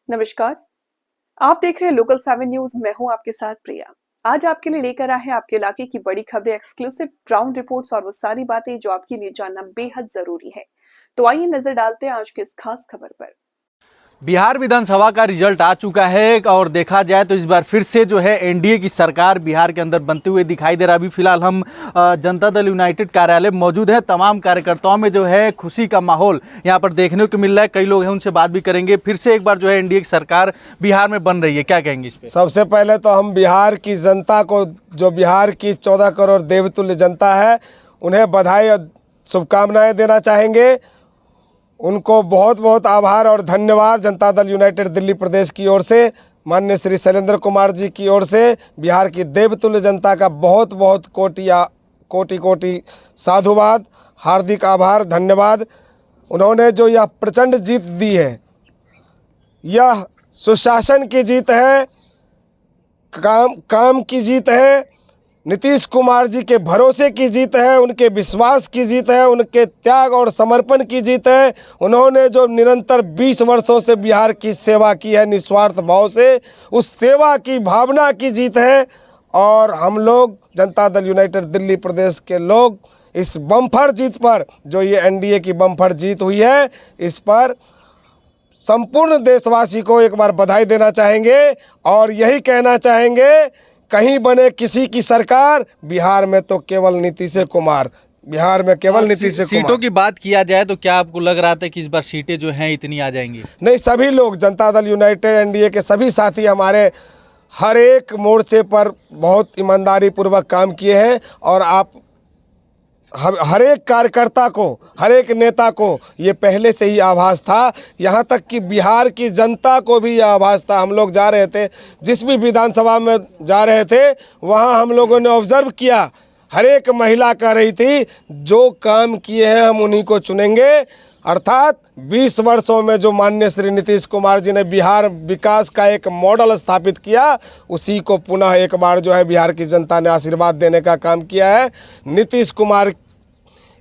नमस्कार। आप देख रहे हैं लोकल 7 न्यूज। मैं हूं आपके साथ प्रिया। आज आपके लिए लेकर आए हैं आपके इलाके की बड़ी खबरें, एक्सक्लूसिव ग्राउंड रिपोर्ट्स और वो सारी बातें जो आपके लिए जानना बेहद जरूरी है। तो आइए नजर डालते हैं आज की इस खास खबर पर। बिहार विधानसभा का रिजल्ट आ चुका है और देखा जाए तो इस बार फिर से जो है एनडीए की सरकार बिहार के अंदर बनते हुए दिखाई दे रहा है। अभी फिलहाल हम जनता दल यूनाइटेड कार्यालय में मौजूद हैं। तमाम कार्यकर्ताओं में जो है खुशी का माहौल यहाँ पर देखने को मिल रहा है। कई लोग हैं, उनसे बात भी करेंगे। फिर से एक बार जो है एनडीए की सरकार बिहार में बन रही है, क्या कहेंगे इस पर? सबसे पहले तो हम बिहार की जनता को, जो बिहार की 14 करोड़ देवतुल्य जनता है, उन्हें बधाई और शुभकामनाएं देना चाहेंगे। उनको बहुत बहुत आभार और धन्यवाद जनता दल यूनाइटेड दिल्ली प्रदेश की ओर से, माननीय श्री शैलेंद्र कुमार जी की ओर से बिहार की देवतुल्य जनता का बहुत बहुत कोटि कोटि साधुवाद, हार्दिक आभार, धन्यवाद। उन्होंने जो यह प्रचंड जीत दी है, यह सुशासन की जीत है, काम की जीत है, नीतीश कुमार जी के भरोसे की जीत है, उनके विश्वास की जीत है, उनके त्याग और समर्पण की जीत है। उन्होंने जो निरंतर 20 वर्षों से बिहार की सेवा की है निस्वार्थ भाव से, उस सेवा की भावना की जीत है। और हम लोग जनता दल यूनाइटेड दिल्ली प्रदेश के लोग इस बम्पर जीत पर, जो ये एनडीए की बम्पर जीत हुई है, इस पर संपूर्ण देशवासी को एक बार बधाई देना चाहेंगे और यही कहना चाहेंगे, कहीं बने किसी की सरकार, बिहार में तो केवल नीतीश कुमार, बिहार में केवल नीतीश कुमार। सीटों की बात किया जाए तो क्या आपको लग रहा था कि इस बार सीटें जो हैं इतनी आ जाएंगी? नहीं, सभी लोग, जनता दल यूनाइटेड एनडीए के सभी साथी हमारे हर एक मोर्चे पर बहुत ईमानदारी पूर्वक काम किए हैं। और आप हर एक कार्यकर्ता को, हर एक नेता को ये पहले से ही आभास था, यहाँ तक कि बिहार की जनता को भी यह आभास था। हम लोग जा रहे थे, जिस भी विधानसभा में जा रहे थे, वहाँ हम लोगों ने ऑब्जर्व किया, हर एक महिला कह रही थी जो काम किए हैं हम उन्हीं को चुनेंगे। अर्थात 20 वर्षों में जो माननीय श्री नीतीश कुमार जी ने बिहार विकास का एक मॉडल स्थापित किया, उसी को पुनः एक बार जो है बिहार की जनता ने आशीर्वाद देने का काम किया है। नीतीश कुमार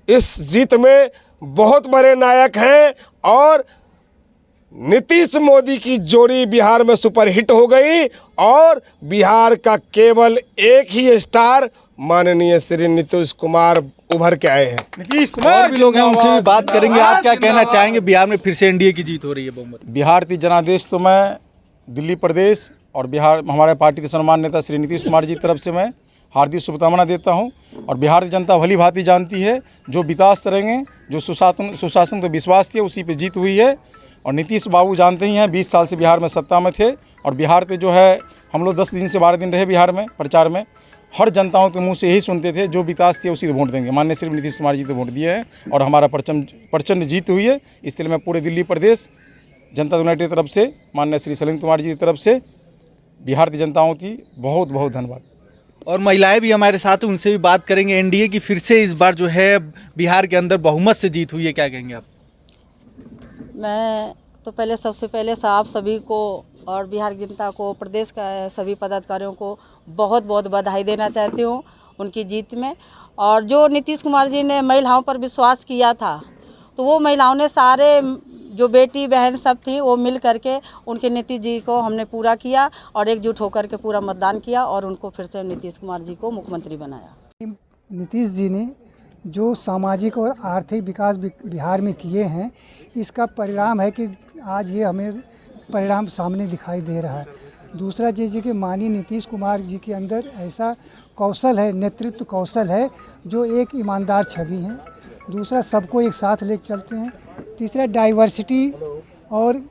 इस जीत में बहुत बड़े नायक हैं और नीतीश मोदी की जोड़ी बिहार में सुपरहिट हो गई और बिहार का केवल एक ही स्टार माननीय श्री नीतीश कुमार उभर के आए हैं। नीतीश कुमार भी लोग हैं, उनसे भी बात करेंगे। आप क्या कहना चाहेंगे? बिहार में फिर से एनडीए की जीत हो रही है बहुमत। बिहार की जनादेश तो मैं दिल्ली प्रदेश और बिहार हमारे पार्टी के सम्मानित नेता श्री नीतीश कुमार जी की तरफ से मैं हार्दिक शुभकामना देता हूं। और बिहार की जनता भली भांति जानती है, जो विकास करेंगे, जो सुशासन तो विश्वास थी, उसी पे जीत हुई है। और नीतीश बाबू जानते ही हैं, 20 साल से बिहार में सत्ता में थे और बिहार के जो है हम लोग 10 दिन से 12 दिन रहे बिहार में प्रचार में। हर जनताओं के मुंह से यही सुनते थे, जो विकास किया उसी को वोट देंगे। माननीय श्री नीतीश कुमार जी तो वोट दिए हैं और हमारा प्रचंड जीत हुई है। इसलिए मैं पूरे दिल्ली प्रदेश जनता यूनाइटेड की तरफ से, माननीय श्री शैलेंद्र कुमार जी की तरफ से बिहार की जनताओं की बहुत बहुत धन्यवाद। और महिलाएं भी हमारे साथ हैं, उनसे भी बात करेंगे। एनडीए की फिर से इस बार जो है बिहार के अंदर बहुमत से जीत हुई है, क्या कहेंगे आप? मैं तो सबसे पहले आप सभी को और बिहार की जनता को, प्रदेश का सभी पदाधिकारियों को बहुत बहुत बधाई देना चाहती हूँ उनकी जीत में। और जो नीतीश कुमार जी ने महिलाओं पर विश्वास किया था, तो वो महिलाओं ने सारे जो बेटी बहन सब थी, वो मिल करके उनके नीतीश जी को हमने पूरा किया और एकजुट होकर के पूरा मतदान किया और उनको फिर से नीतीश कुमार जी को मुख्यमंत्री बनाया। नीतीश जी ने जो सामाजिक और आर्थिक विकास बिहार में किए हैं, इसका परिणाम है कि आज ये हमें परिणाम सामने दिखाई दे रहा है। दूसरा चीज़ है कि माननीय नीतीश कुमार जी के अंदर ऐसा कौशल है, नेतृत्व कौशल है, जो एक ईमानदार छवि है। दूसरा, सबको एक साथ लेकर चलते हैं। तीसरा, डाइवर्सिटी और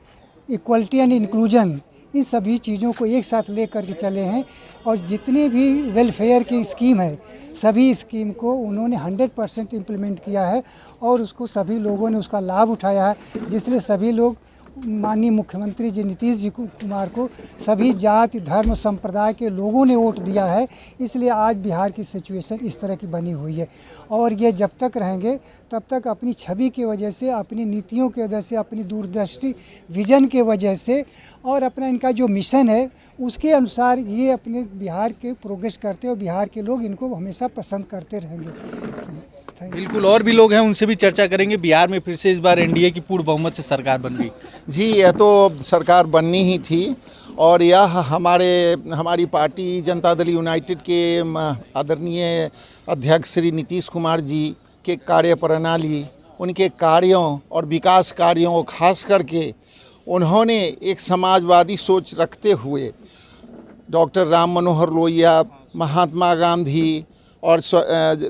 इक्वलिटी एंड इंक्लूजन, इन सभी चीज़ों को एक साथ ले कर के चले हैं। और जितने भी वेलफेयर की स्कीम है, सभी स्कीम को उन्होंने 100% इम्प्लीमेंट किया है और उसको सभी लोगों ने उसका लाभ उठाया है। जिसलिए सभी लोग माननीय मुख्यमंत्री जी नीतीश जी कुमार को सभी जाति, धर्म, संप्रदाय के लोगों ने वोट दिया है। इसलिए आज बिहार की सिचुएशन इस तरह की बनी हुई है। और ये जब तक रहेंगे तब तक अपनी छवि की वजह से, अपनी नीतियों की वजह से, अपनी दूरदृष्टि विजन के वजह से और अपना इनका जो मिशन है उसके अनुसार ये अपने बिहार के प्रोग्रेस करते और बिहार के लोग इनको हमेशा पसंद करते रहेंगे। बिल्कुल, और भी लोग हैं, उनसे भी चर्चा करेंगे। बिहार में फिर से इस बार एनडीए की पूर्ण बहुमत से सरकार बन गई। जी, यह तो सरकार बननी ही थी और यह हमारी पार्टी जनता दल यूनाइटेड के आदरणीय अध्यक्ष श्री नीतीश कुमार जी के कार्य प्रणाली, उनके कार्यों और विकास कार्यों को खास करके उन्होंने एक समाजवादी सोच रखते हुए डॉक्टर राम मनोहर लोहिया, महात्मा गांधी और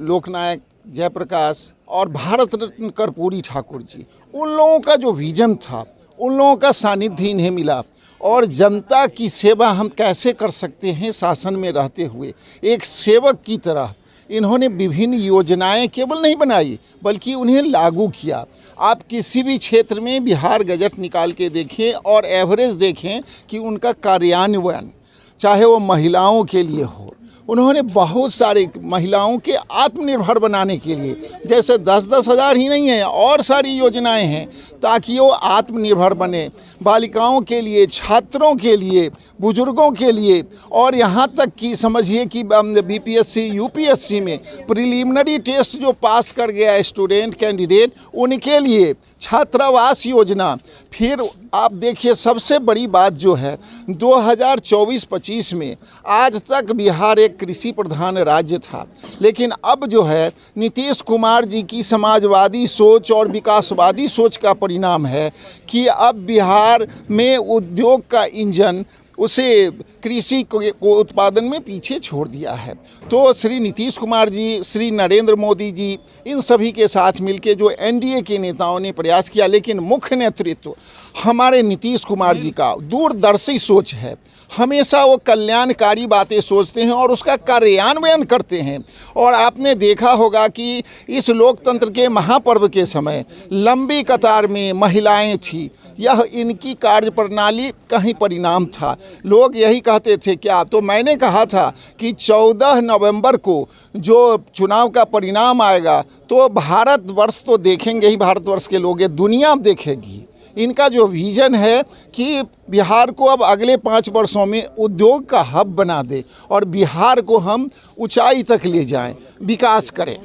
लोकनायक जयप्रकाश और भारत रत्न कर्पूरी ठाकुर जी, उन लोगों का जो विजन था, उन लोगों का सानिध्य इन्हें मिला और जनता की सेवा हम कैसे कर सकते हैं शासन में रहते हुए, एक सेवक की तरह इन्होंने विभिन्न योजनाएं केवल नहीं बनाई बल्कि उन्हें लागू किया। आप किसी भी क्षेत्र में बिहार गजट निकाल के देखें और एवरेज देखें कि उनका कार्यान्वयन, चाहे वो महिलाओं के लिए हो, उन्होंने बहुत सारे महिलाओं के आत्मनिर्भर बनाने के लिए, जैसे 10-10 हज़ार ही नहीं है, और सारी योजनाएं हैं ताकि वो आत्मनिर्भर बने, बालिकाओं के लिए, छात्रों के लिए, बुजुर्गों के लिए, और यहाँ तक कि समझिए कि बीपीएससी यूपीएससी में प्रिलिमिनरी टेस्ट जो पास कर गया स्टूडेंट कैंडिडेट, उनके लिए छात्रावास योजना। फिर आप देखिए सबसे बड़ी बात जो है 2024-25 में आज तक बिहार एक कृषि प्रधान राज्य था, लेकिन अब जो है नीतीश कुमार जी की समाजवादी सोच और विकासवादी सोच का परिणाम है कि अब बिहार में उद्योग का इंजन उसे कृषि को उत्पादन में पीछे छोड़ दिया है। तो श्री नीतीश कुमार जी, श्री नरेंद्र मोदी जी, इन सभी के साथ मिलके जो एनडीए के नेताओं ने प्रयास किया, लेकिन मुख्य नेतृत्व हमारे नीतीश कुमार जी का दूरदर्शी सोच है। हमेशा वो कल्याणकारी बातें सोचते हैं और उसका कार्यान्वयन करते हैं। और आपने देखा होगा कि इस लोकतंत्र के महापर्व के समय लंबी कतार में महिलाएं थी, यह इनकी कार्यप्रणाली का ही परिणाम था। लोग यही कहते थे क्या, तो मैंने कहा था कि 14 नवंबर को जो चुनाव का परिणाम आएगा तो भारतवर्ष तो देखेंगे ही, भारतवर्ष के लोग, ये दुनिया देखेगी। इनका जो विज़न है कि बिहार को अब अगले 5 वर्षों में उद्योग का हब बना दे और बिहार को हम ऊंचाई तक ले जाएं, विकास करें।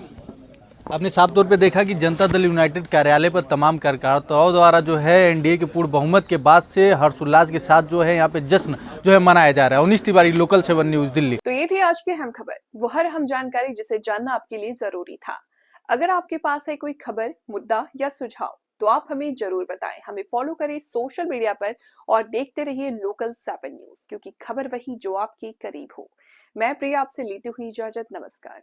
आपने साफ तौर पे देखा कि जनता दल यूनाइटेड कार्यालय पर तमाम कार्यकर्ताओं द्वारा जो है एनडीए के पूर्ण बहुमत के बाद से हर्षोल्लास के साथ जो है यहाँ पे जश्न जो है मनाया जा रहा है। 19 तिवारी, लोकल 7 न्यूज़, दिल्ली। तो ये थी आज की अहम खबर, वो हर अहम जानकारी जिसे जानना आपके लिए जरूरी था। अगर आपके पास है कोई खबर, मुद्दा या सुझाव तो आप हमें जरूर बताएं। हमें फॉलो करें सोशल मीडिया पर और देखते रहिए लोकल 7 न्यूज़, क्योंकि खबर वही जो आपके करीब हो। मैं प्रिया आपसे लेती हुई इजाजत, नमस्कार।